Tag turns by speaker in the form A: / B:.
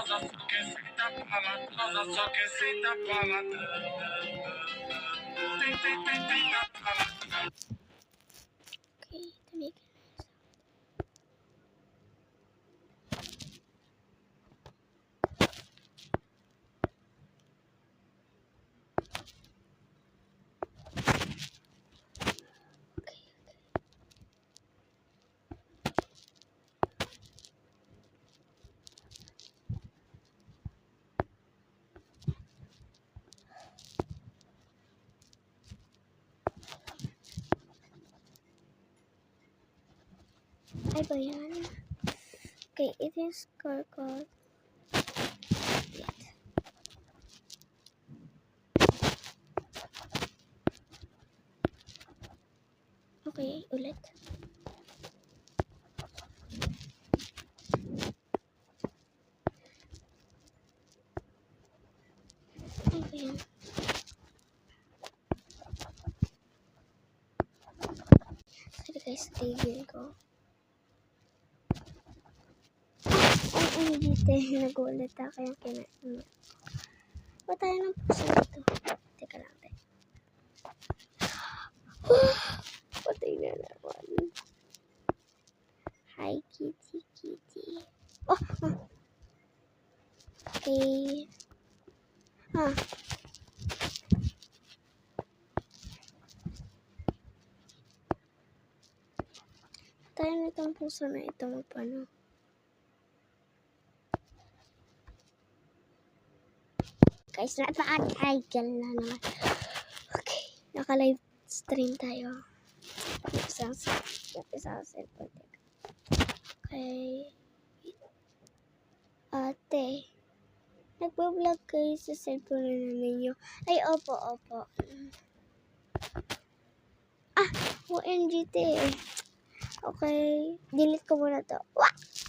A: Okay, ay ba yan? Okay, it is score code. Okay, ulit. Ay ba yan? Sorry guys, tigil ko. Ang dito, nagulat ako kaya kinain. Ba tayo ng puso nito? Teka lang, tayo. Patay na naman. Hi, kitty, kitty. Oh! Okay. Tayo nitong puso na ito magpano. Guys, napaka-title na naman. Okay, naka-live stream tayo. Isang cellphone. Okay. Ate, nagbablog kayo sa cellphone na ninyo. Ay, opo. OMG te. Okay, delete ko muna to. Wah!